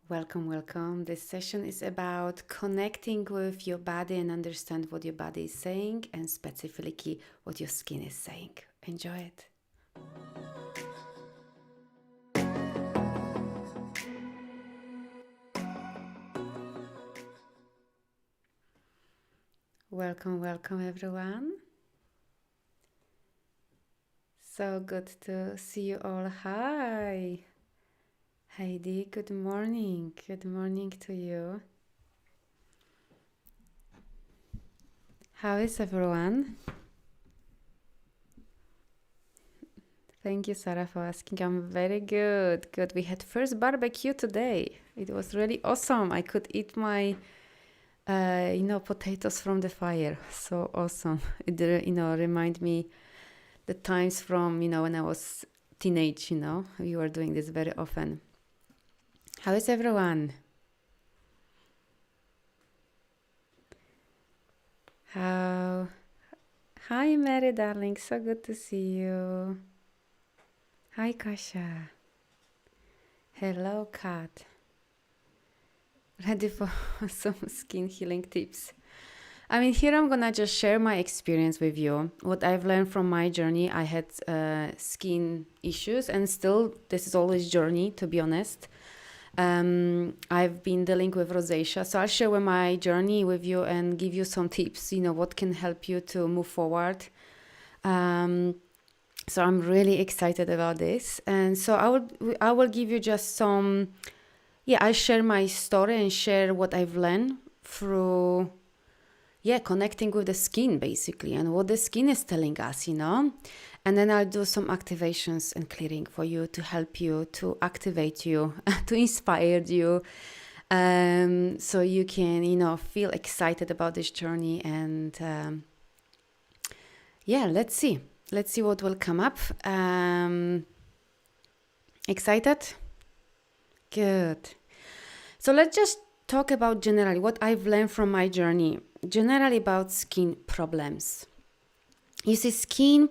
Welcome, welcome. This session is about connecting with your body and understand what your body is saying and specifically what your skin is saying. Enjoy it. Welcome, welcome everyone. So good to see you all. Hi. Heidi, good morning. Good morning to you. How is everyone? Thank you, Sarah, for asking. I'm very good. Good. We had first barbecue today. It was really awesome. I could eat my, potatoes from the fire. So awesome. It, remind me the times from, when I was teenage, we were doing this very often. How is everyone? How? Hi, Mary, darling. So good to see you. Hi, Kasha. Hello, Kat. Ready for some skin healing tips. I mean, here I'm gonna just share my experience with you. What I've learned from my journey. I had skin issues, and still, this is always journey, to be honest. I've been dealing with rosacea, so I'll share my journey with you and give you some tips. What can help you to move forward. So I'm really excited about this, and so I will give you just some. Yeah, I share my story and share what I've learned through. Yeah, connecting with the skin basically, and what the skin is telling us, And then I'll do some activations and clearing for you to help you, to activate you, to inspire you, so you can, feel excited about this journey. And let's see. Let's see what will come up. Excited? Good. So let's just talk about generally what I've learned from my journey. Generally about skin problems. You see, skin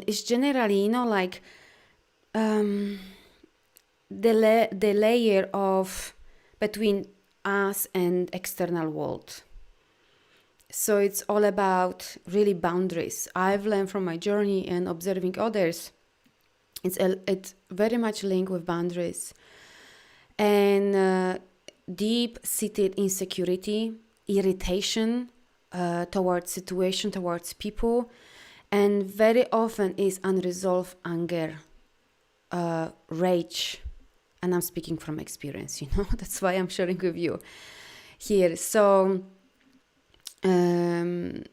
is generally, the layer of between us and external world. So it's all about really boundaries. I've learned from my journey and observing others. It's very much linked with boundaries and deep-seated insecurity, irritation towards situation, towards people, and very often is unresolved anger, rage, and I'm speaking from experience. That's why I'm sharing with you here. So I'm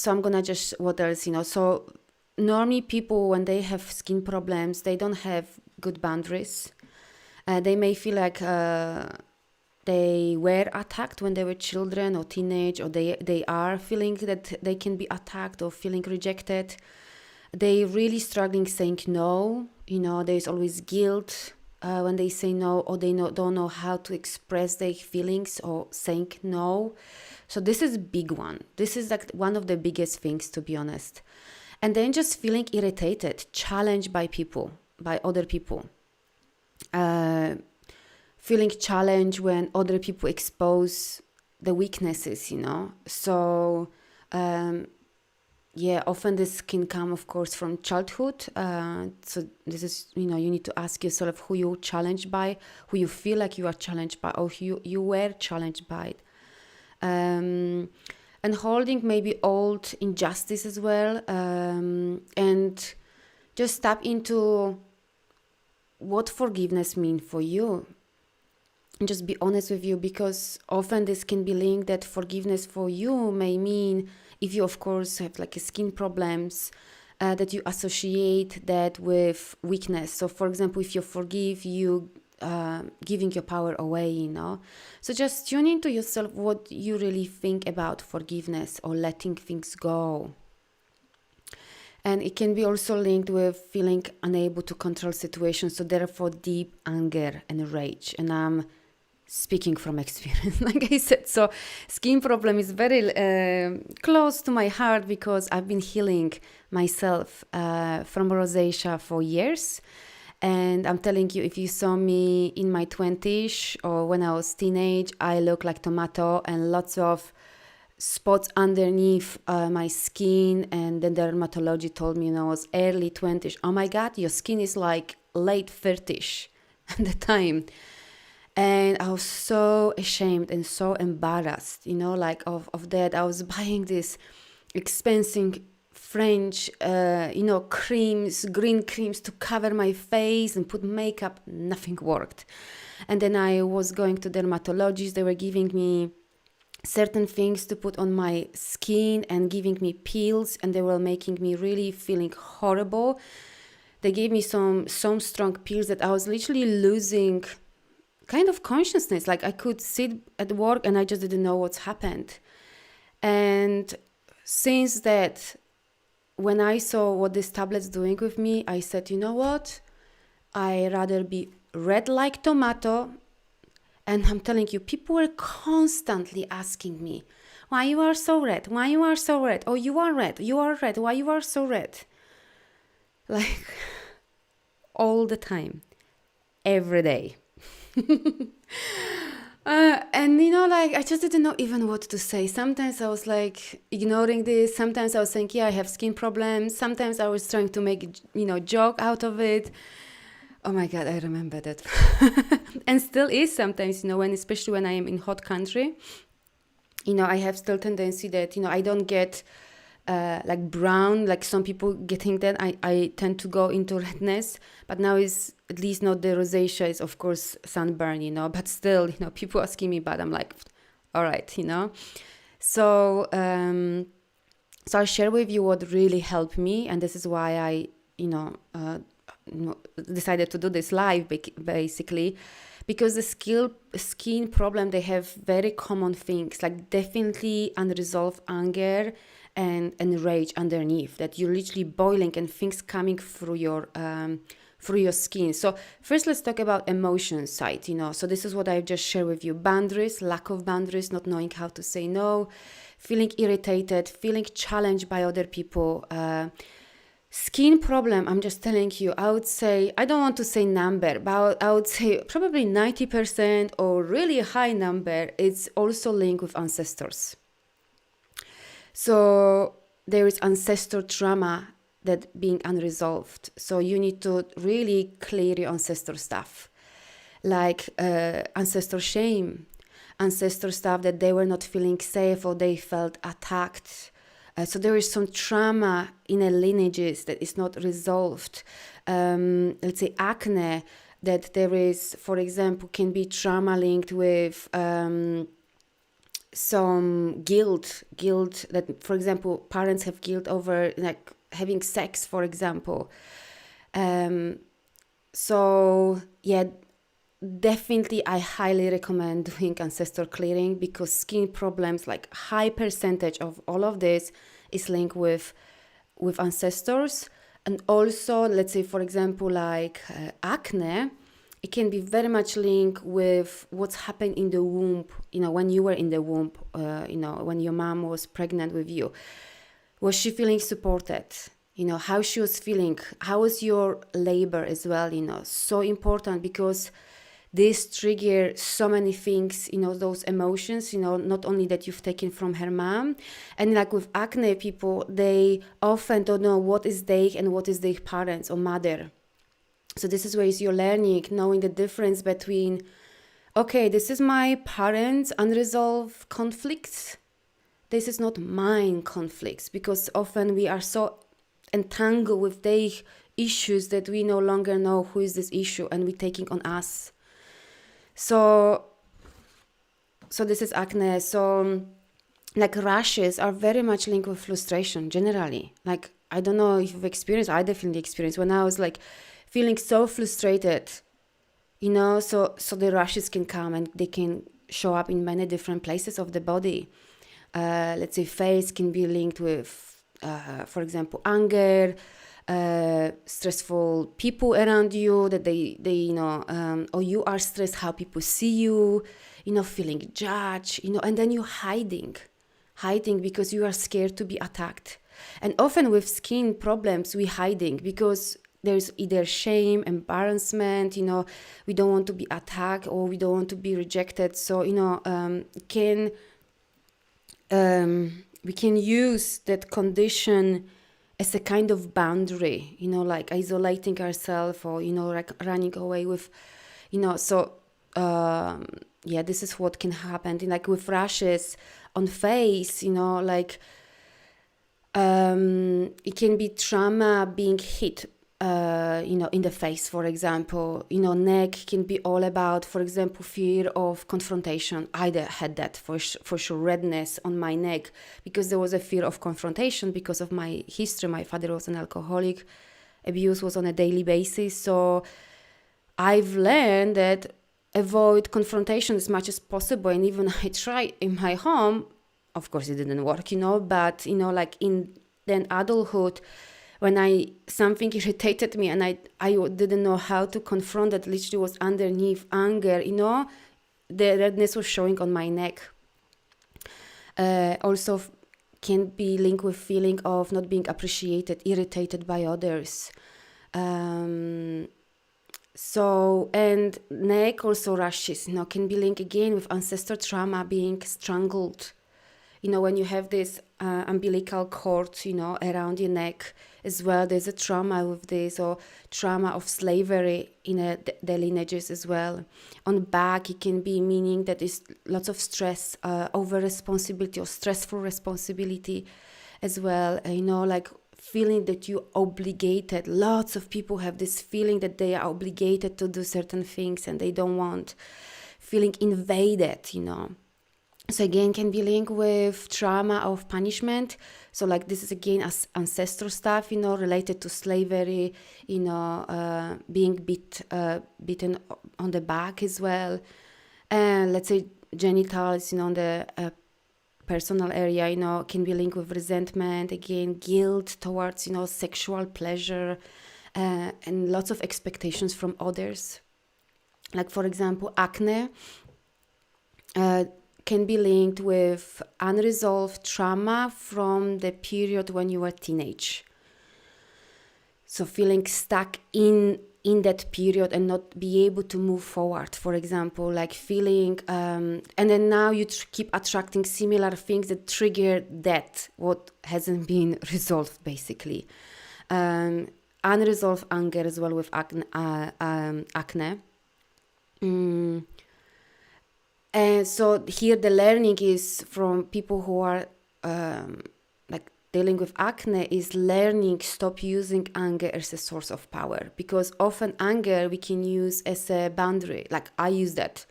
gonna just what else, So normally people, when they have skin problems, they don't have good boundaries. They may feel like they were attacked when they were children or teenage, or they are feeling that they can be attacked or feeling rejected. They really struggling saying no. There's always guilt when they say no, or they don't know how to express their feelings or saying no. So this is a big one. This is like one of the biggest things, to be honest. And then just feeling irritated, challenged by people, by other people. Feeling challenged when other people expose the weaknesses, So, often this can come, of course, from childhood. So this is, you need to ask yourself who you're challenged by, who you feel like you are challenged by, or who you were challenged by. And holding maybe old injustice as well. And just tap into what forgiveness means for you. And just be honest with you, because often this can be linked that forgiveness for you may mean, if you of course have like a skin problems, that you associate that with weakness. So for example, if you forgive, you giving your power away, So just tune into yourself what you really think about forgiveness or letting things go. And it can be also linked with feeling unable to control situations. So therefore deep anger and rage. And I'm speaking from experience, like I said. So skin problem is very close to my heart, because I've been healing myself from rosacea for years. And I'm telling you, if you saw me in my 20s or when I was teenage, I look like tomato and lots of spots underneath my skin. And the dermatology told me, I was early 20s, oh my God, your skin is like late 30s at the time. And I was so ashamed and so embarrassed, like of that. I was buying this expensive French, creams, green creams to cover my face and put makeup. Nothing worked. And then I was going to dermatologists. They were giving me certain things to put on my skin and giving me pills, and they were making me really feeling horrible. They gave me some strong pills that I was literally losing kind of consciousness. Like I could sit at work and I just didn't know what's happened. And since that, when I saw what this tablet's doing with me, I said, you know what? I rather be red like tomato. And I'm telling you, people were constantly asking me, why you are so red? Why you are so red? Oh, you are red. You are red. Why you are so red? Like all the time, every day. And I just didn't know even what to say. Sometimes I was like ignoring this. Sometimes I was saying, yeah, I have skin problems. Sometimes I was trying to make joke out of it. Oh my God, I remember that. And still is sometimes, especially when I am in hot country, I have still tendency that, I don't get like brown, like some people getting that. I tend to go into redness, but now is at least not the rosacea, is of course sunburn, but still, people asking me, but I'm like, all right, So, so I'll share with you what really helped me, and this is why I, decided to do this live, basically, because the skin problem, they have very common things, like definitely unresolved anger and rage underneath, that you're literally boiling and things coming through your skin. So first, let's talk about emotion side. So this is what I've just shared with you: boundaries, lack of boundaries, not knowing how to say no, feeling irritated, feeling challenged by other people. Skin problem, I'm just telling you, I would say, I don't want to say number, but I would say probably 90% or really high number, it's also linked with ancestors. So there is ancestor trauma that being unresolved. So you need to really clear your ancestor stuff, like ancestor shame, ancestor stuff that they were not feeling safe or they felt attacked. So there is some trauma in a lineages that is not resolved. Let's say acne, that there is, for example, can be trauma linked with some guilt that, for example, parents have guilt over like having sex, for example. So yeah, definitely I highly recommend doing ancestor clearing, because skin problems, like high percentage of all of this is linked with ancestors. And also, let's say, for example, like acne, it can be very much linked with what's happened in the womb, when you were in the womb, when your mom was pregnant with you. Was she feeling supported? How she was feeling? How was your labor as well? So important, because this trigger so many things, those emotions, not only that you've taken from her mom. And like with acne people, they often don't know what is they and what is their parents or mother. So this is where you're learning, knowing the difference between, okay, this is my parents' unresolved conflicts. This is not mine conflicts, because often we are so entangled with their issues that we no longer know who is this issue, and we're taking on us. So this is acne. So like rashes are very much linked with frustration generally. Like, I don't know if you've experienced, I definitely experienced when I was like feeling so frustrated, so the rashes can come and they can show up in many different places of the body. Let's say face can be linked with, for example, anger, stressful people around you, that they or you are stressed how people see you, feeling judged, and then you're hiding because you are scared to be attacked. And often with skin problems, we're hiding because there's either shame, embarrassment, we don't want to be attacked or we don't want to be rejected. So, we can use that condition as a kind of boundary, like isolating ourselves or, like running away with, so, this is what can happen. Like with rashes on face, like, it can be trauma being hit, in the face, for example. Neck can be all about, for example, fear of confrontation. I had that for sure, redness on my neck, because there was a fear of confrontation because of my history. My father was an alcoholic. Abuse was on a daily basis. So I've learned that avoid confrontation as much as possible. And even I tried in my home, of course it didn't work, but, like in then adulthood, when something irritated me and I didn't know how to confront it, literally was underneath anger, the redness was showing on my neck. Also can be linked with feeling of not being appreciated, irritated by others. So, and neck also rashes, can be linked again with ancestor trauma, being strangled. When you have this umbilical cord, around your neck as well, there's a trauma with this, or trauma of slavery in the lineages as well. On back, it can be meaning that is lots of stress, over responsibility or stressful responsibility as well. Like feeling that you're obligated. Lots of people have this feeling that they are obligated to do certain things and they don't want. Feeling invaded, So again, can be linked with trauma of punishment. So like this is again as ancestral stuff, related to slavery, being beaten on the back as well. And let's say genitals, on the personal area, can be linked with resentment, again, guilt towards, sexual pleasure, and lots of expectations from others. Like, for example, acne, can be linked with unresolved trauma from the period when you were teenage. So feeling stuck in that period and not be able to move forward, for example, like feeling, and then now you keep attracting similar things that trigger that, what hasn't been resolved, basically. Unresolved anger as well with acne. And so here the learning is from people who are like dealing with acne, is learning stop using anger as a source of power, because often anger we can use as a boundary. Like I use that.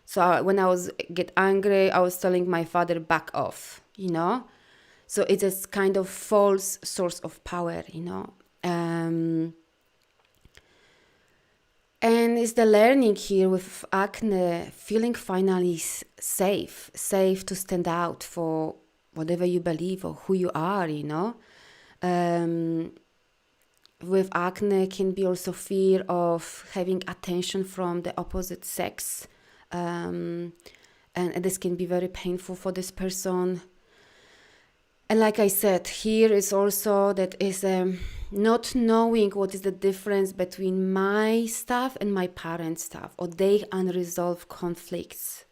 So when I get angry, I was telling my father back off, So it's a kind of false source of power, And it's the learning here with acne, feeling finally safe to stand out for whatever you believe or who you are, With acne can be also fear of having attention from the opposite sex. And this can be very painful for this person. And like I said, here is also that is not knowing what is the difference between my stuff and my parents' stuff, or their unresolved conflicts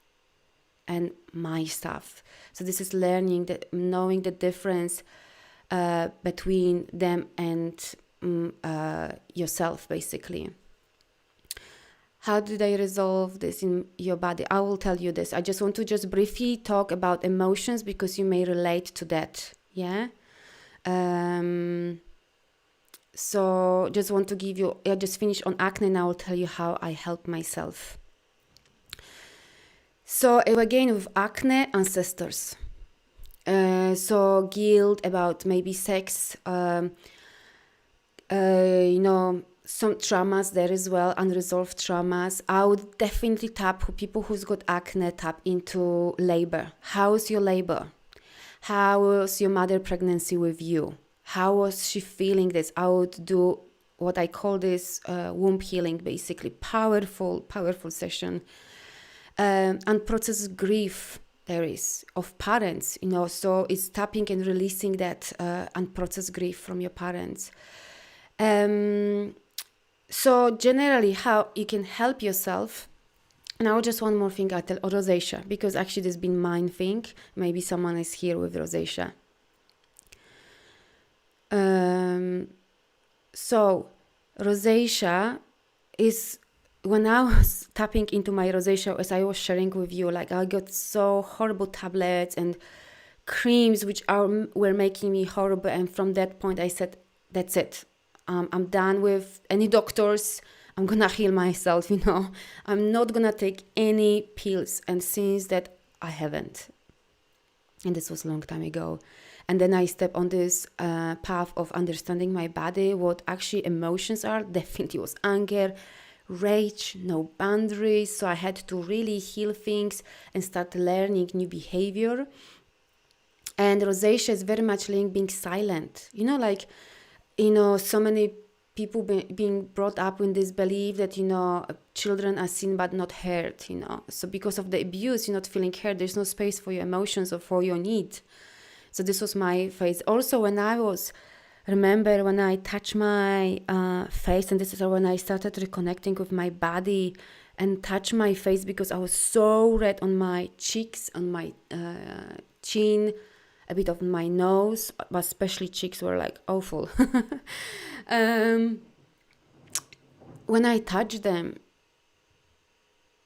and my stuff. So this is learning, that knowing the difference between them and yourself, basically. How do they resolve this in your body? I will tell you this. I just want to briefly talk about emotions, because you may relate to that. Yeah. So just want to give you, I just finished on acne and I will tell you how I help myself. So again, with acne, ancestors. So guilt about maybe sex, some traumas there as well, unresolved traumas. I would definitely tap, for people who's got acne, tap into labor. How is your labor? How was your mother pregnancy with you? How was she feeling this? I would do what I call this womb healing, basically. Powerful session. Unprocessed grief there is of parents, so it's tapping and releasing that unprocessed grief from your parents. So generally, how you can help yourself. Now, just one more thing I tell, rosacea, because actually this has been my thing. Maybe someone is here with rosacea. So rosacea is, when I was tapping into my rosacea, as I was sharing with you, like I got so horrible tablets and creams which were making me horrible, and from that point I said, that's it. I'm done with any doctors. I'm gonna heal myself, I'm not gonna take any pills. And since that, I haven't. And this was a long time ago. And then I stepped on this path of understanding my body, what actually emotions are. Definitely was anger, rage, no boundaries. So I had to really heal things and start learning new behavior. And rosacea is very much linked being silent. So many people being brought up in this belief that, children are seen but not heard, So because of the abuse, you're not feeling heard. There's no space for your emotions or for your needs. So this was my phase. Also, remember when I touched my face, and this is when I started reconnecting with my body and touch my face, because I was so red on my cheeks, on my chin, a bit of my nose, but especially cheeks were like awful. When I touched them,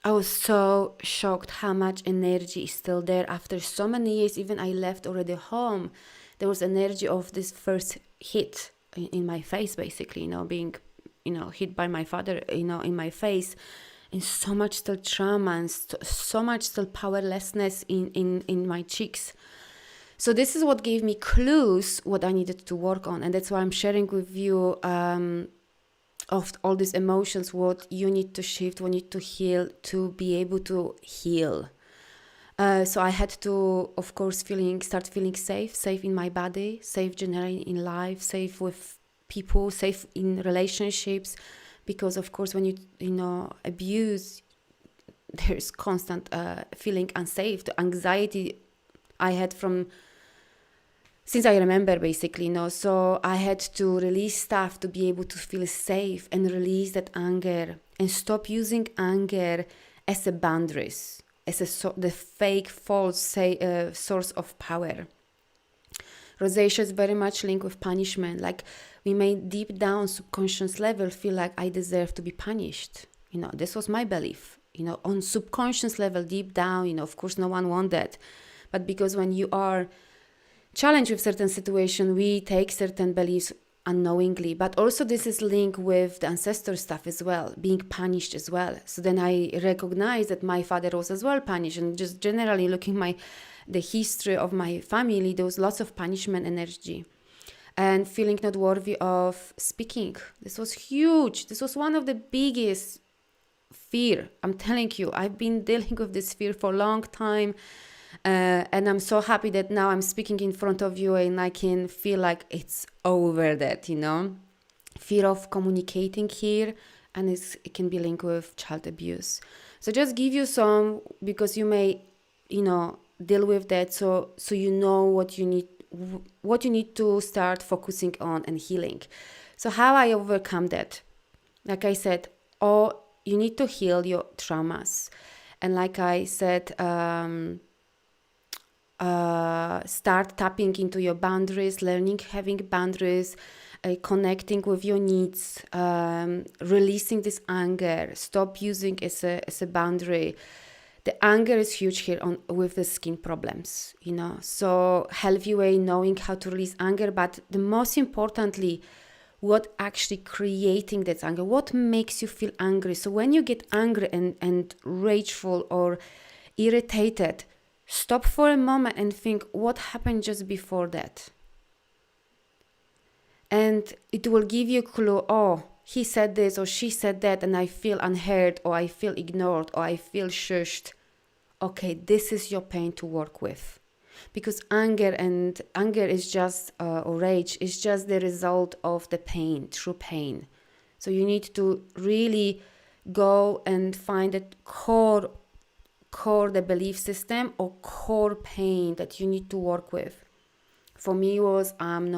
I was so shocked how much energy is still there after so many years. Even I left already home, there was energy of this first hit in my face, basically, being, hit by my father, in my face, and so much still trauma and so much still powerlessness in my cheeks. So this is what gave me clues what I needed to work on. And that's why I'm sharing with you of all these emotions, what you need to shift, what you need to heal to be able to heal. So I had to, of course, start feeling safe in my body, safe generally in life, safe with people, safe in relationships. Because, of course, when you abuse, there's constant feeling unsafe. The anxiety I had since I remember, basically, so I had to release stuff to be able to feel safe and release that anger and stop using anger as a boundaries, as the fake, false source of power. Rosacea is very much linked with punishment. Like, we may deep down, subconscious level, feel like I deserve to be punished. This was my belief. On subconscious level, deep down, of course, no one wants that. But because when you are challenged with certain situation, we take certain beliefs unknowingly. But also this is linked with the ancestor stuff as well, being punished as well. So then I recognize that my father was as well punished, and just generally looking the history of my family, there was lots of punishment energy and feeling not worthy of speaking. This was huge. This was one of the biggest fear. I'm telling you, I've been dealing with this fear for a long time. And I'm so happy that now I'm speaking in front of you and I can feel like it's over that, fear of communicating here, and it can be linked with child abuse. So just give you some, because you may, deal with that. So you know what you need to start focusing on and healing. So how I overcome that? Like I said, you need to heal your traumas. And like I said, start tapping into your boundaries, learning having boundaries, connecting with your needs, releasing this anger, stop using as a boundary. The anger is huge here with the skin problems, so healthy way knowing how to release anger, but the most importantly, what actually creating that anger, what makes you feel angry. So when you get angry and rageful or irritated, stop for a moment and think, what happened just before that? And it will give you a clue. He said this or she said that, and I feel unheard, or I feel ignored, or I feel shushed. Okay, this is your pain to work with. Because anger is just, or rage is just the result of the pain, true pain. So you need to really go and find that core, the belief system or core pain that you need to work with. For me was, I'm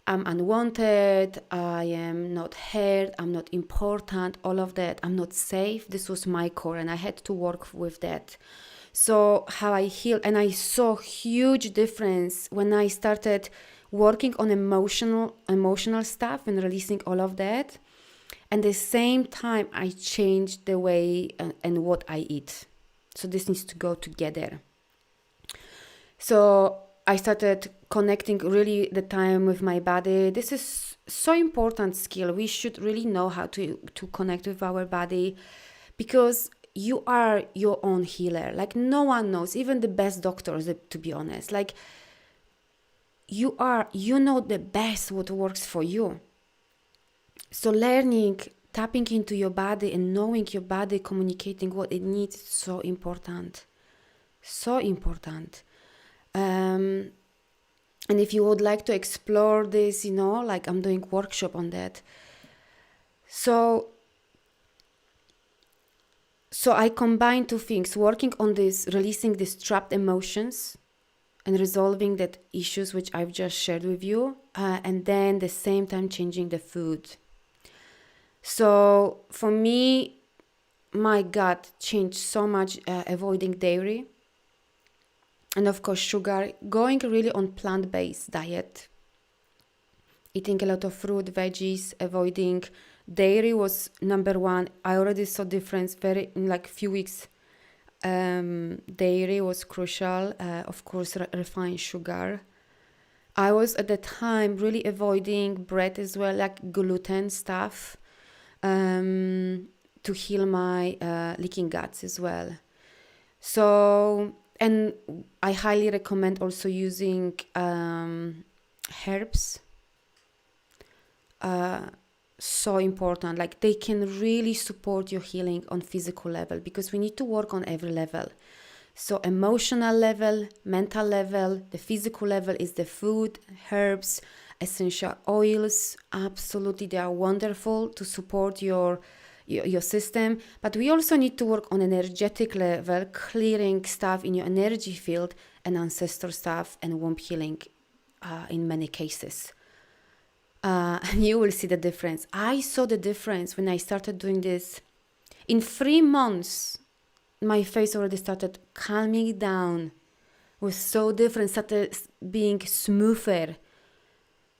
I'm unwanted, I am not heard, I'm not important, all of that. I'm not safe. This was my core, and I had to work with that. So how I healed, and I saw huge difference when I started working on emotional stuff and releasing all of that. And the same time, I changed the way and what I eat. So this needs to go together. So I started connecting really the time with my body. This is so important skill. We should really know how to connect with our body, because you are your own healer. Like no one knows, even the best doctors, to be honest. Like you know the best what works for you. So learning, tapping into your body and knowing your body, communicating what it needs is so important. So important. And if you would like to explore this, like I'm doing workshop on that. So I combine two things, working on this, releasing these trapped emotions and resolving that issues which I've just shared with you, and then the same time changing the food. So for me, my gut changed so much, avoiding dairy and of course sugar, going really on plant-based diet, eating a lot of fruit, veggies, avoiding dairy was number one. I already saw difference in like few weeks. Dairy was crucial, of course refined sugar. I was at the time really avoiding bread as well, like gluten stuff, to heal my leaking guts as well. So, and I highly recommend also using herbs. So important, like they can really support your healing on physical level, because we need to work on every level. So emotional level, mental level, the physical level is the food, herbs, essential oils. Absolutely, they are wonderful to support your system. But we also need to work on energetic level, clearing stuff in your energy field and ancestor stuff and womb healing in many cases. And you will see the difference. I saw the difference when I started doing this. In 3 months, my face already started calming down. It was so different, started being smoother.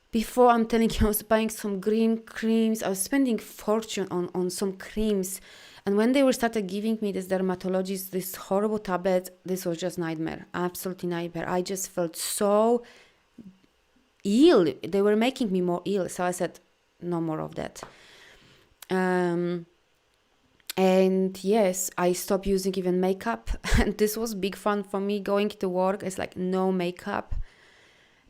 Before, I'm telling you, I was buying some green creams. I was spending fortune on some creams. And when they were started giving me, this dermatologist, this horrible tablets, this was just nightmare. Absolutely nightmare. I just felt so ill. They were making me more ill. So I said, no more of that. And yes, I stopped using even makeup. And this was big fun for me, going to work. It's like no makeup.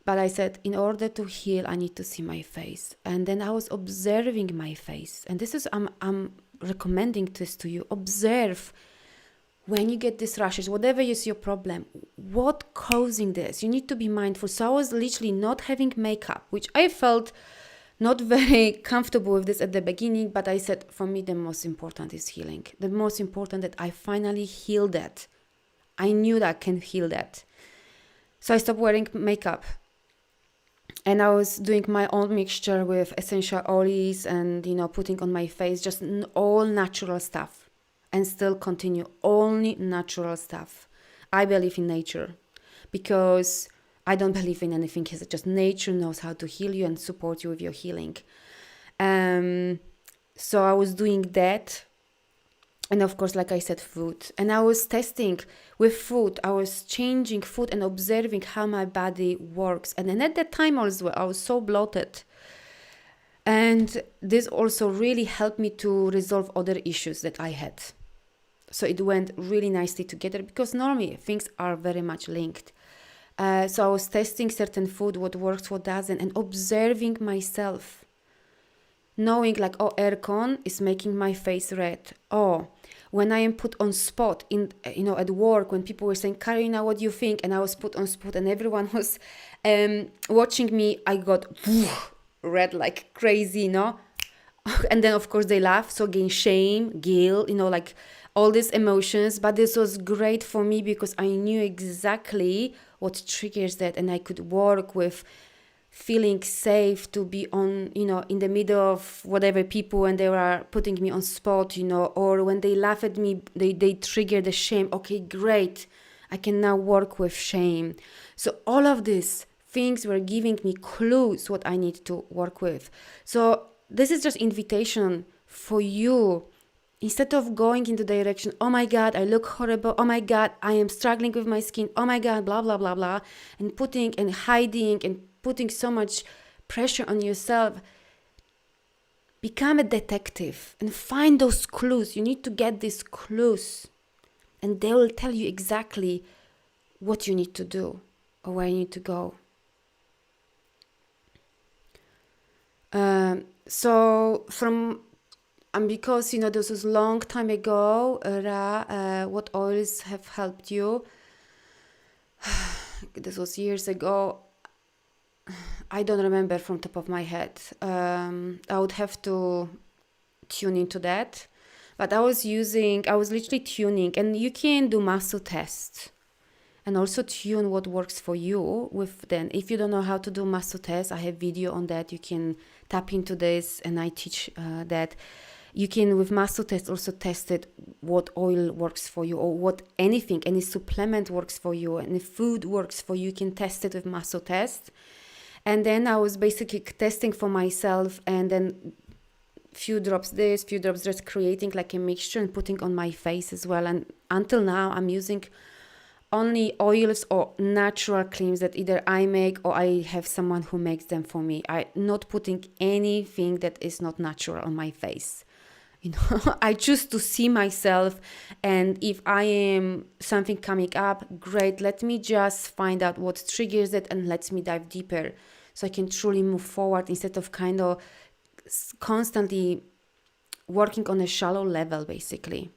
But I said, in order to heal, I need to see my face. And then I was observing my face. And this is, I'm recommending this to you. Observe when you get these rashes, whatever is your problem, what causing this? You need to be mindful. So I was literally not having makeup, which I felt not very comfortable with this at the beginning. But I said, for me, the most important is healing. The most important that I finally healed that. I knew that I can heal that. So I stopped wearing makeup. And I was doing my own mixture with essential oils and, putting on my face, just all natural stuff. And still continue only natural stuff. I believe in nature because I don't believe in anything else. Just nature knows how to heal you and support you with your healing. So I was doing that. And of course, like I said, food. And I was testing with food. I was changing food and observing how my body works. And then at that time also, I was so bloated. And this also really helped me to resolve other issues that I had. So it went really nicely together because normally things are very much linked. So I was testing certain food, what works, what doesn't, and observing myself. Knowing like, aircon is making my face red. When I am put on spot at work, when people were saying, Karina, what do you think? And I was put on spot and everyone was watching me, I got red like crazy, And then of course they laugh. So again, shame, guilt, like all these emotions. But this was great for me because I knew exactly what triggers that and I could work with feeling safe to be on, in the middle of whatever people, and they were putting me on spot, or when they laugh at me, they trigger the shame. Okay, great. I can now work with shame. So all of these things were giving me clues what I need to work with. So this is just invitation for you. Instead of going into the direction, oh my God, I look horrible. Oh my God, I am struggling with my skin. Oh my God, blah, blah, blah, blah. And putting and hiding and putting so much pressure on yourself. Become a detective and find those clues. You need to get these clues. And they will tell you exactly what you need to do or where you need to go. Because this was a long time ago, what oils have helped you? This was years ago. I don't remember from top of my head. I would have to tune into that. But I was literally tuning, and you can do muscle tests and also tune what works for you with them. If you don't know how to do muscle tests, I have video on that. You can tap into this, and I teach that. You can, with muscle tests, also test it, what oil works for you, or any supplement works for you, and if food works for you, you can test it with muscle tests. And then I was basically testing for myself, and then few drops this, few drops this, creating like a mixture and putting on my face as well. And until now, I'm using only oils or natural creams that either I make or I have someone who makes them for me. I'm not putting anything that is not natural on my face. I choose to see myself, and if I am something coming up, great, let me just find out what triggers it and let me dive deeper so I can truly move forward instead of kind of constantly working on a shallow level, basically.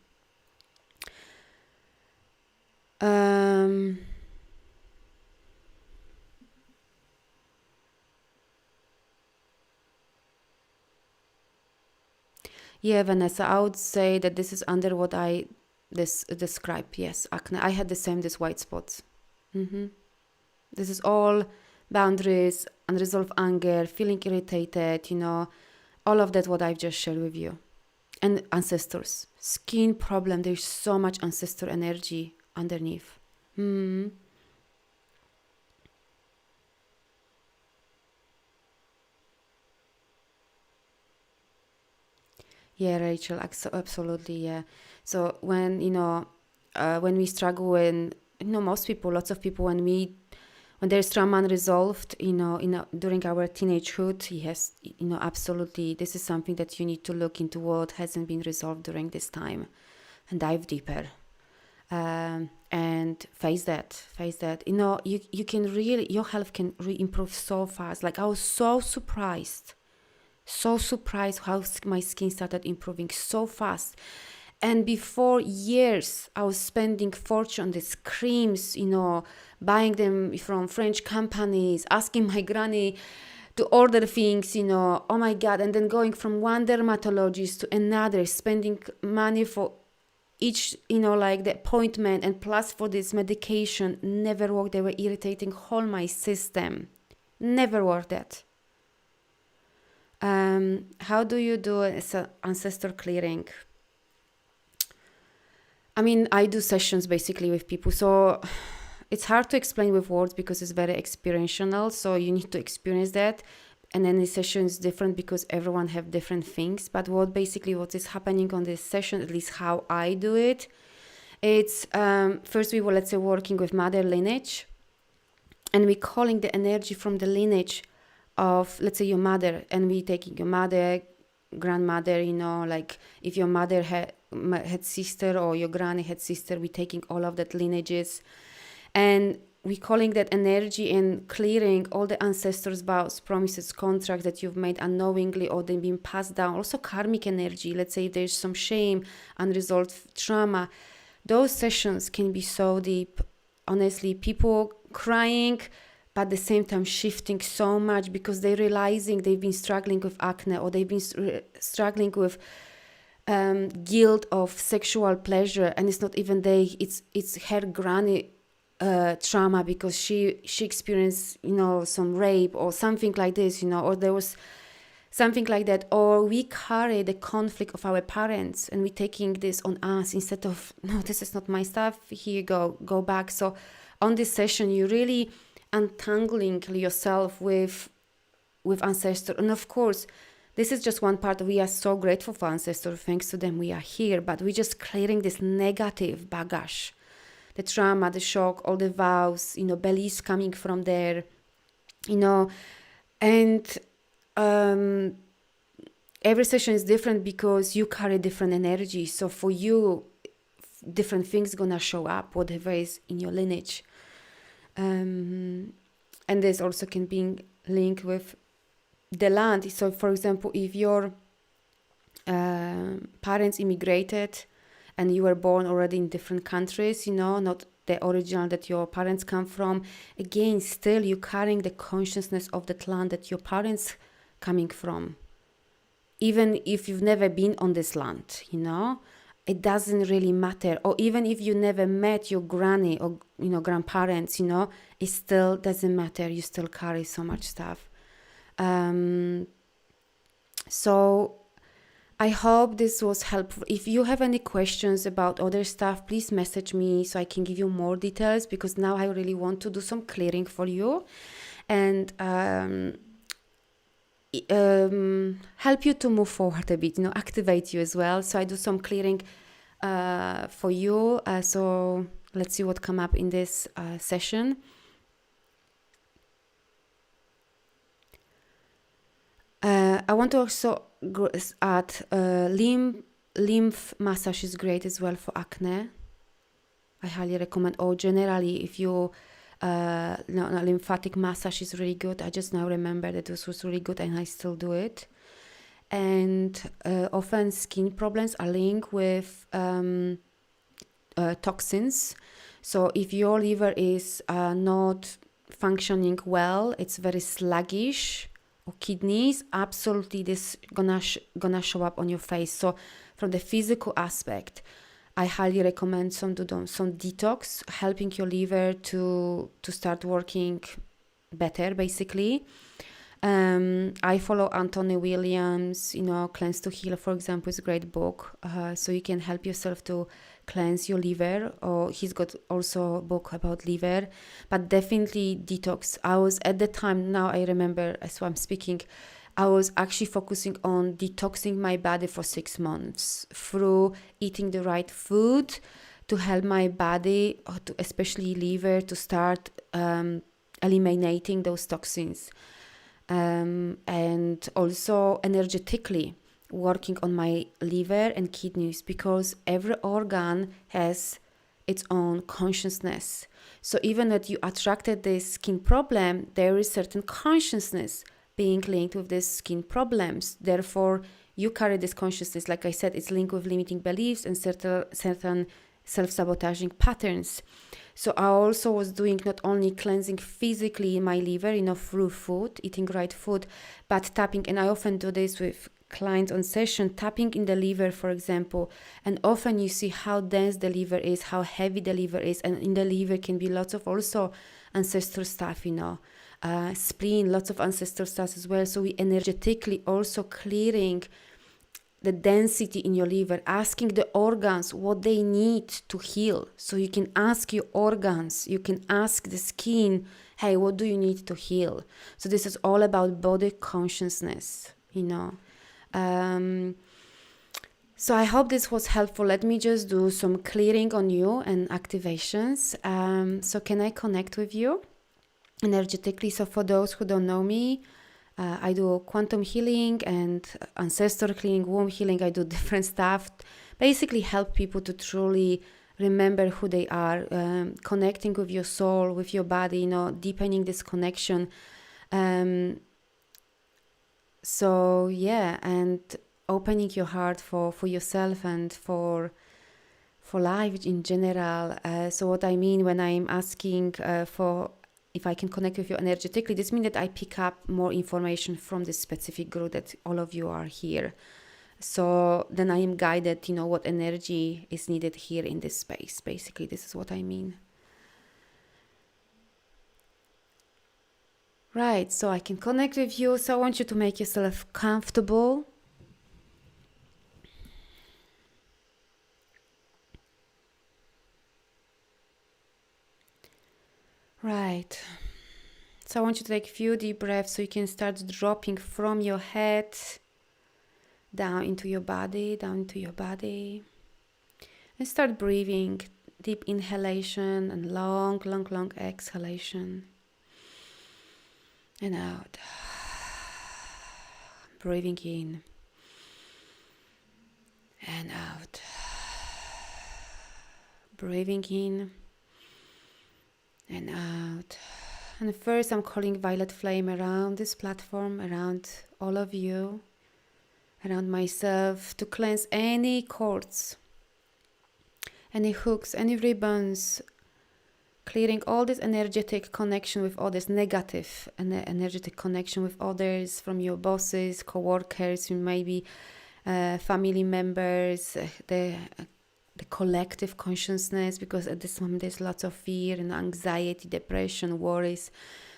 Yeah, Vanessa, I would say that this is under what I describe. Yes, acne. I had the same, this white spots. This is all boundaries, unresolved anger, feeling irritated, all of that what I've just shared with you. And ancestors. Skin problem, there's so much ancestor energy underneath. Yeah, Rachel, absolutely, yeah. So when we struggle, when most people, lots of people, when there's trauma unresolved, during our teenagehood, yes, absolutely, this is something that you need to look into what hasn't been resolved during this time, and dive deeper, and face that. You can really, your health can improve so fast. Like, I was so surprised how my skin started improving so fast. And before years, I was spending fortune on these creams, buying them from French companies, asking my granny to order things, oh my God. And then going from one dermatologist to another, spending money for each, like the appointment, and plus for this medication, never worked. They were irritating whole my system. Never worked that. How do you do ancestor clearing? I mean, I do sessions basically with people, so it's hard to explain with words because it's very experiential, so you need to experience that. And then the session is different because everyone have different things. But what is happening on this session, at least how I do it, it's first we were, let's say, working with mother lineage, and we calling the energy from the lineage of, let's say, your mother, and we taking your mother, grandmother, like if your mother had sister or your granny had sister, we taking all of that lineages, and we calling that energy and clearing all the ancestors' vows, promises, contracts that you've made unknowingly or they've been passed down. Also karmic energy. Let's say there's some shame, unresolved trauma. Those sessions can be so deep. Honestly, people crying, but at the same time shifting so much because they're realizing they've been struggling with acne, or they've been struggling with guilt of sexual pleasure, and it's not even it's her granny trauma because she experienced, you know, some rape or something like this, you know, or there was something like that, or we carry the conflict of our parents and we're taking this on us instead of, no, this is not my stuff, here you go back. So on this session, you're really untangling yourself with ancestors. And of course, this is just one part. We are so grateful for ancestors. Thanks to them, we are here. But we're just clearing this negative baggage, the trauma, the shock, all the vows, you know, beliefs coming from there, you know. And every session is different because you carry different energy. So for you, different things gonna show up, whatever is in your lineage. And this also can be linked with the land. So for example, if your parents immigrated and you were born already in different countries, you know, not the original that your parents come from, again, still you're carrying the consciousness of that land that your parents coming from. Even if you've never been on this land, you know, it doesn't really matter. Or even if you never met your granny or, you know, grandparents, you know, it still doesn't matter. You still carry so much stuff. So I hope this was helpful. If you have any questions about other stuff, please message me so I can give you more details, because now I really want to do some clearing for you and help you to move forward a bit, you know, activate you as well. So I do some clearing for you. So let's see what come up in this session. I want to also add lymph massage is great as well for acne. I highly recommend. Or generally, if you lymphatic massage is really good. I just now remember that this was really good and I still do it. And often skin problems are linked with toxins. So if your liver is not functioning well, it's very sluggish, or kidneys, absolutely this gonna show up on your face. So from the physical aspect, I highly recommend some detox, helping your liver to start working better, basically. I follow Anthony Williams, you know, Cleanse to Heal, for example, is a great book. So you can help yourself to cleanse your liver, or he's got also a book about liver, but definitely detox. I was at the time, now I remember as I'm speaking, I was actually focusing on detoxing my body for 6 months through eating the right food to help my body, especially liver, to start eliminating those toxins. And also energetically working on my liver and kidneys, because every organ has its own consciousness. So even that you attracted this skin problem, there is certain consciousness being linked with these skin problems. Therefore, you carry this consciousness. Like I said, it's linked with limiting beliefs and certain self-sabotaging patterns. So I also was doing not only cleansing physically my liver, you know, through food, eating right food, but tapping, and I often do this with clients on session, tapping in the liver, for example. And often you see how dense the liver is, how heavy the liver is, and in the liver can be lots of also ancestral stuff, you know, spleen, lots of ancestral stuff as well. So we energetically also clearing the density in your liver, asking the organs what they need to heal. So you can ask your organs, you can ask the skin, hey, what do you need to heal? So this is all about body consciousness, you know. So I hope this was helpful. Let me just do some clearing on you and activations. So can I connect with you energetically? So for those who don't know me, I do quantum healing and ancestor cleaning, womb healing. I do different stuff. Basically help people to truly remember who they are, connecting with your soul, with your body, you know, deepening this connection. So yeah, and opening your heart for yourself and for life in general. So what I mean when I'm asking for if I can connect with you energetically, this means that I pick up more information from this specific group that all of you are here. So then I am guided, you know, what energy is needed here in this space. Basically, this is what I mean. Right, so I can connect with you. So I want you to make yourself comfortable. Right. So I want you to take a few deep breaths so you can start dropping from your head down into your body, down into your body. And start breathing. Deep inhalation and long, long, long exhalation. And out. Breathing in. And out. Breathing in. And out. And first I'm calling violet flame around this platform, around all of you, around myself, to cleanse any cords, any hooks, any ribbons, clearing all this energetic connection with others, negative energetic connection with others, from your bosses, co-workers, maybe family members, the collective consciousness, because at this moment there's lots of fear and anxiety, depression, worries.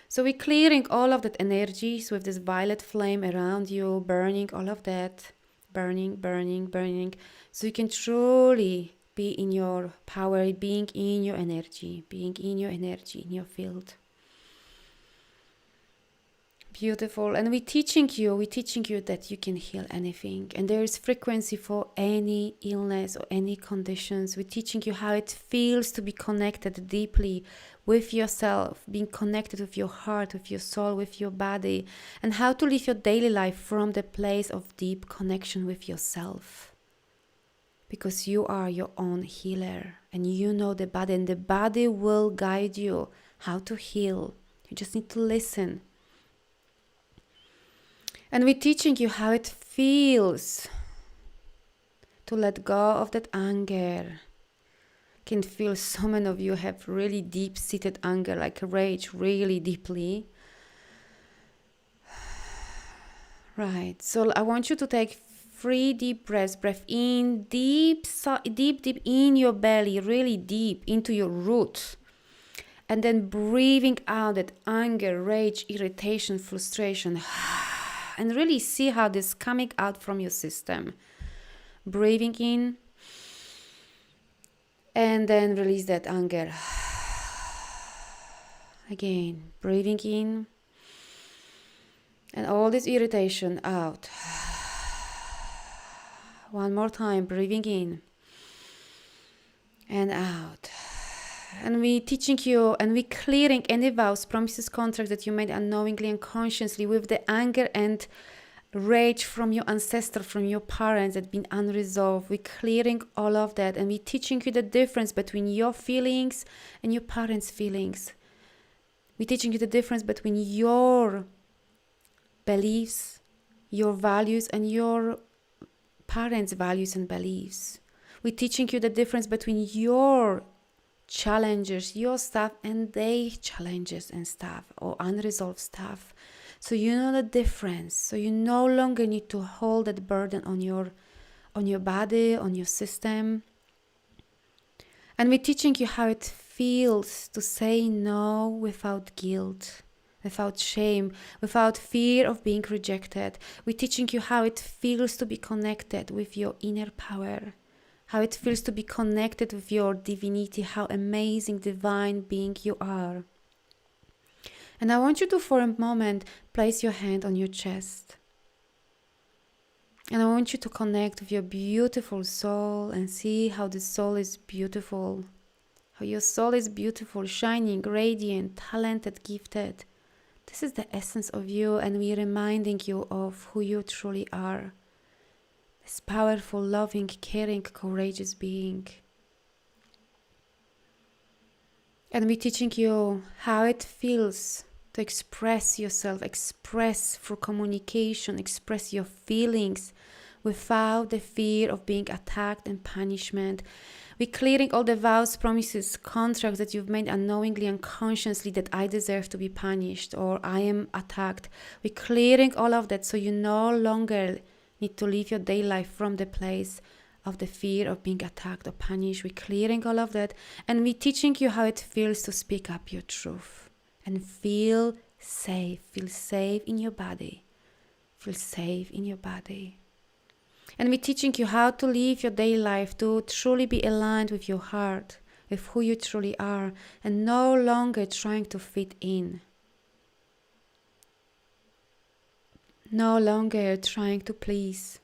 So we're clearing all of that energies with this violet flame around you, burning all of that, burning, burning, burning, so you can truly be in your power, being in your energy, in your field. Beautiful. And we're teaching you that you can heal anything. And there is frequency for any illness or any conditions. We're teaching you how it feels to be connected deeply with yourself, being connected with your heart, with your soul, with your body, and how to live your daily life from the place of deep connection with yourself. Because you are your own healer and you know the body, and the body will guide you how to heal. You just need to listen. And we're teaching you how it feels to let go of that anger. Can feel so many of you have really deep-seated anger, like rage, really deeply. Right, so I want you to take 3 deep breaths. Breath in, deep in your belly, really deep into your root. And then breathing out that anger, rage, irritation, frustration. And really see how this is coming out from your system. Breathing in. And then release that anger. Again, breathing in. And all this irritation out. One more time, breathing in. And out. And we're teaching you and we're clearing any vows, promises, contracts that you made unknowingly and consciously with the anger and rage from your ancestor, from your parents that have been unresolved. We're clearing all of that and we're teaching you the difference between your feelings and your parents' feelings. We're teaching you the difference between your beliefs, your values, and your parents' values and beliefs. We're teaching you the difference between your challenges, your stuff, and their challenges and stuff, or unresolved stuff. So you know the difference. So you no longer need to hold that burden on your body, on your system. And we're teaching you how it feels to say no without guilt, without shame, without fear of being rejected. We're teaching you how it feels to be connected with your inner power, how it feels to be connected with your divinity, how amazing, divine being you are. And I want you to, for a moment, place your hand on your chest. And I want you to connect with your beautiful soul and see how the soul is beautiful. How your soul is beautiful, shining, radiant, talented, gifted. This is the essence of you, and we're reminding you of who you truly are. This powerful, loving, caring, courageous being. And we're teaching you how it feels to express yourself, express through communication, express your feelings without the fear of being attacked and punishment. We're clearing all the vows, promises, contracts that you've made unknowingly and consciously that I deserve to be punished or I am attacked. We're clearing all of that so you no longer need to live your day life from the place of the fear of being attacked or punished. We're clearing all of that, and we're teaching you how it feels to speak up your truth and feel safe. Feel safe in your body. Feel safe in your body. And we're teaching you how to live your daily life, to truly be aligned with your heart, with who you truly are, and no longer trying to fit in. No longer trying to please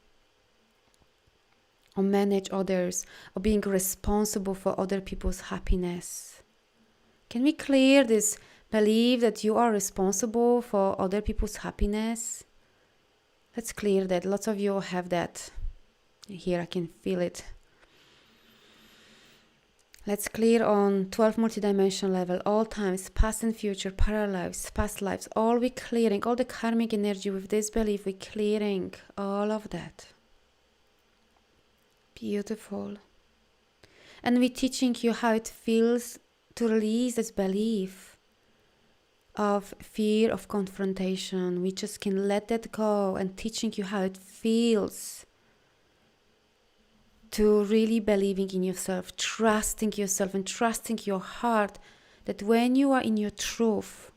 or manage others or being responsible for other people's happiness. Can we clear this belief that you are responsible for other people's happiness? Let's clear that. Lots of you have that. Here I can feel it. Let's clear on 12 multidimensional level, all times, past and future, parallel lives, past lives, all we're clearing, all the karmic energy with this belief, we're clearing all of that. Beautiful. And we're teaching you how it feels to release this belief of fear of confrontation. We just can let that go, and teaching you how it feels to really believing in yourself, trusting yourself and trusting your heart that when you are in your truth,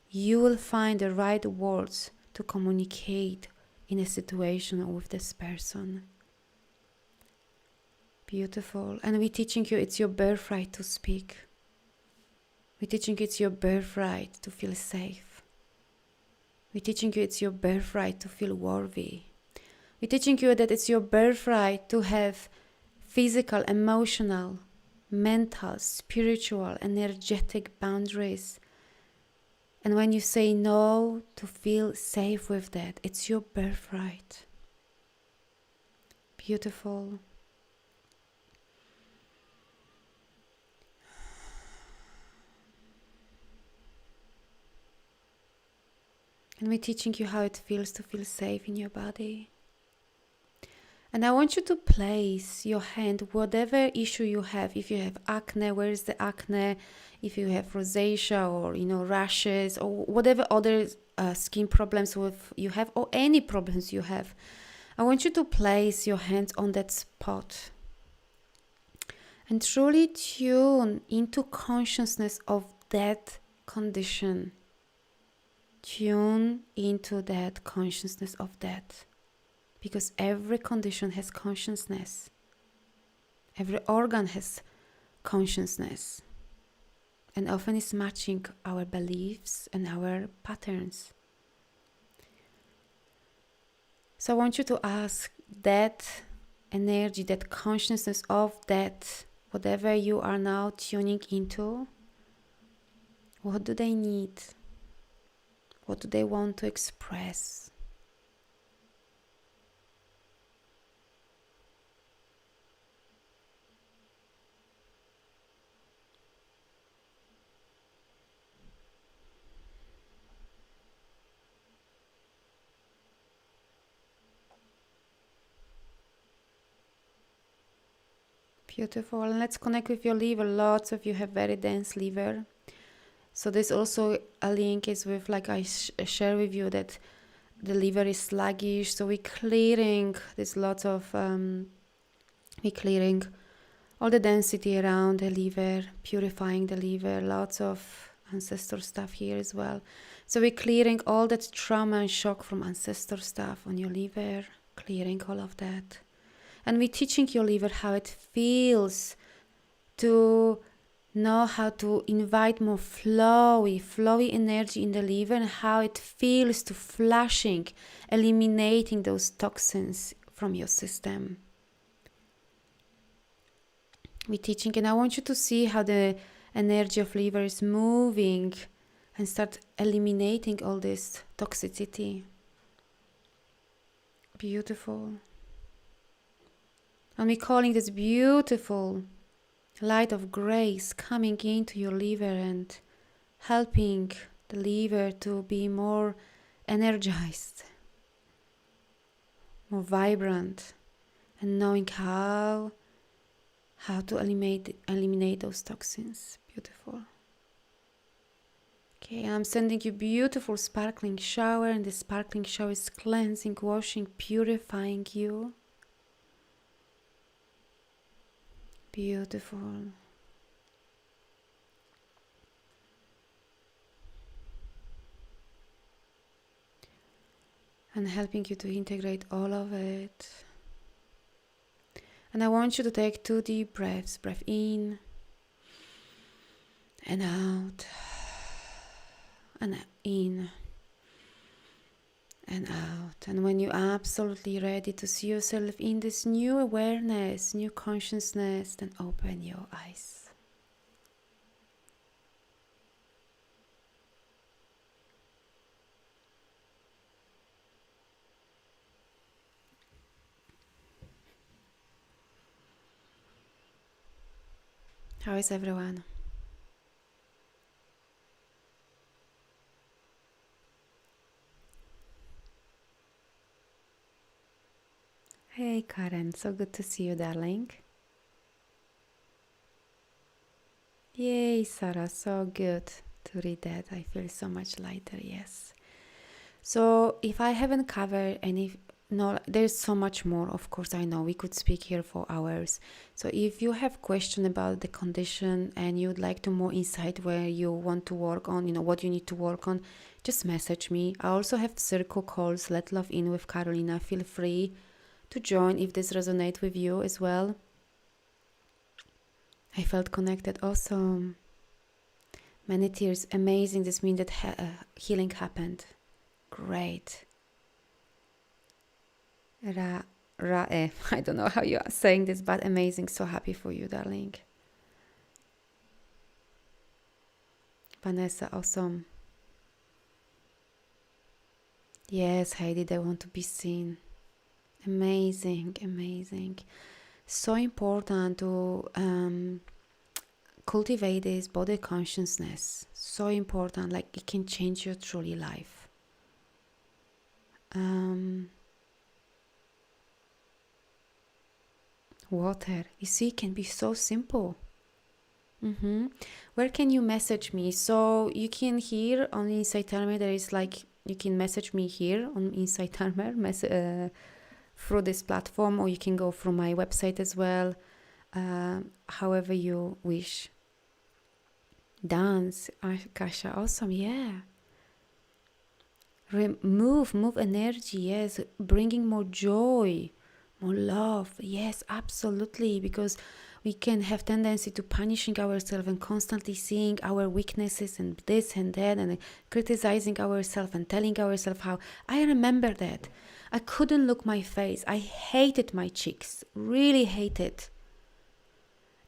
you will find the right words to communicate in a situation or with this person. Beautiful. And we're teaching you it's your birthright to speak. We're teaching you it's your birthright to feel safe. We're teaching you it's your birthright to feel worthy. We're teaching you that it's your birthright to have physical, emotional, mental, spiritual, energetic boundaries. And when you say no, to feel safe with that, it's your birthright. Beautiful. And we're teaching you how it feels to feel safe in your body. And I want you to place your hand, whatever issue you have. If you have acne, where is the acne? If you have rosacea or rashes or whatever other skin problems you have, or any problems you have, I want you to place your hands on that spot and truly tune into consciousness of that condition. Tune into that consciousness of that. Because every condition has consciousness. Every organ has consciousness. And often it's matching our beliefs and our patterns. So I want you to ask that energy, that consciousness of that, whatever you are now tuning into, what do they need? What do they want to express? Beautiful. And let's connect with your liver. Lots of you have very dense liver. So there's also a link is with, like I share with you, that the liver is sluggish. So we're clearing, there's lots of, we're clearing all the density around the liver, purifying the liver, lots of ancestor stuff here as well. So we're clearing all that trauma and shock from ancestor stuff on your liver, clearing all of that. And we're teaching your liver how it feels to know how to invite more flowy energy in the liver, and how it feels to flushing, eliminating those toxins from your system. We're teaching, and I want you to see how the energy of liver is moving and start eliminating all this toxicity. Beautiful. And we're calling this beautiful light of grace coming into your liver and helping the liver to be more energized, more vibrant, and knowing how to eliminate those toxins. Beautiful. Okay, I'm sending you beautiful sparkling shower, and the sparkling shower is cleansing, washing, purifying you. Beautiful. and helping you to integrate all of it. And I want you to take 2 deep breaths. Breath in and out, and in and out. And when you're absolutely ready to see yourself in this new awareness, new consciousness, then open your eyes. How is everyone? Hey Karen, so good to see you, darling. Yay, Sarah, so good to read that. I feel so much lighter, yes. So if I haven't covered any, no, there's so much more, of course, I know. We could speak here for hours. So if you have question about the condition and you'd like to more insight where you want to work on, what you need to work on, just message me. I also have circle calls, Let Love In with Carolina. Feel free to join if this resonates with you as well. I felt connected. Awesome. Many tears. Amazing. This means that healing happened. Great. I don't know how you are saying this, but amazing. So happy for you, darling. Vanessa, awesome. Yes, Heidi, they want to be seen. Amazing, amazing. So important to cultivate this body consciousness. So important, like it can change your truly life. Water, you see, can be so simple. Where can you message me? So you can hear on Inside Timer, there is like, you can message me here on Inside Timer, through this platform, or you can go through my website as well, however you wish. Dance, Kasha, awesome, yeah. Move energy, yes, bringing more joy, more love, yes, absolutely, because we can have tendency to punishing ourselves and constantly seeing our weaknesses and this and that and criticizing ourselves and telling ourselves how. I remember that. I couldn't look my face. I hated my cheeks, really hated.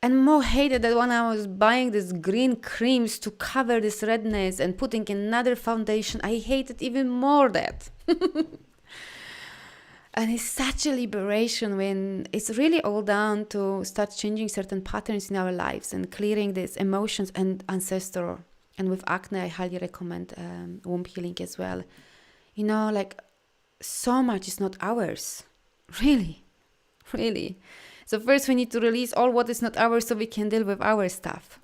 And more hated that when I was buying these green creams to cover this redness and putting another foundation, I hated even more that. And it's such a liberation when it's really all down to start changing certain patterns in our lives and clearing these emotions and ancestral. And with acne, I highly recommend womb healing as well. Like so much is not ours. Really. So first we need to release all what is not ours so we can deal with our stuff.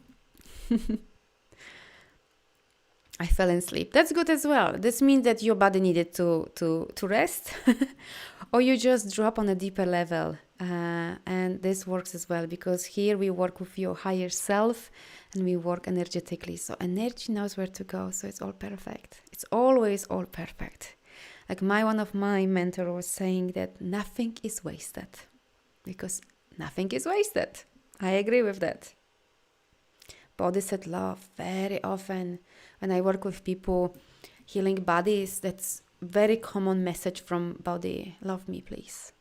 I fell asleep. That's good as well. This means that your body needed to rest or you just drop on a deeper level. And this works as well because here we work with your higher self and we work energetically. So energy knows where to go. So it's all perfect. It's always all perfect. Like one of my mentors was saying that nothing is wasted because nothing is wasted. I agree with that. Body set love. Very often when I work with people healing bodies, that's very common message from body. Love me, please.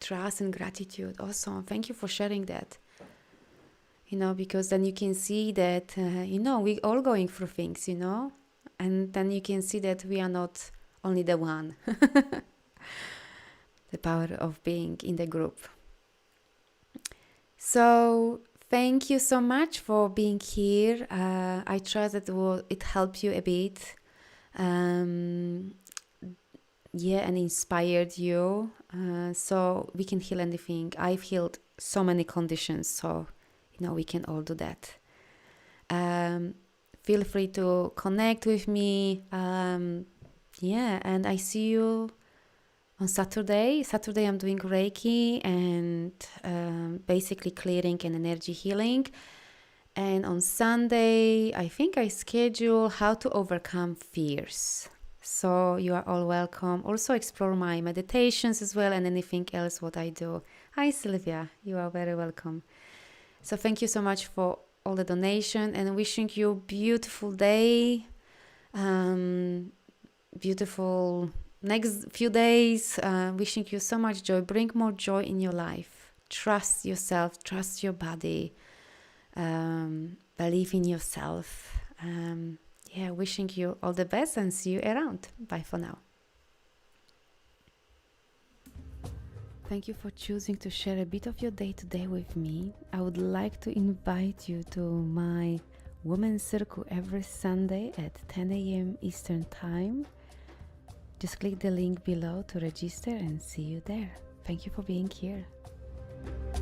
Trust and gratitude. Awesome. Thank you for sharing that. Because then you can see that, we all going through things, and then you can see that we are not only the one. The power of being in the group. So thank you so much for being here. I trust that it helped you a bit. And inspired you. So we can heal anything. I've healed so many conditions. So, we can all do that. Feel free to connect with me. And I see you on Saturday. Saturday I'm doing Reiki and basically clearing and energy healing. And on Sunday, I think I schedule how to overcome fears. So you are all welcome. Also explore my meditations as well and anything else what I do. Hi Sylvia, you are very welcome. So thank you so much for all the donation and wishing you a beautiful day, beautiful next few days. Wishing you so much joy. Bring more joy in your life. Trust yourself, trust your body, believe in yourself. Wishing you all the best and see you around. Bye for now. Thank you for choosing to share a bit of your day today with me. I would like to invite you to my Women's Circle every Sunday at 10 a.m. Eastern Time. Just click the link below to register and see you there. Thank you for being here.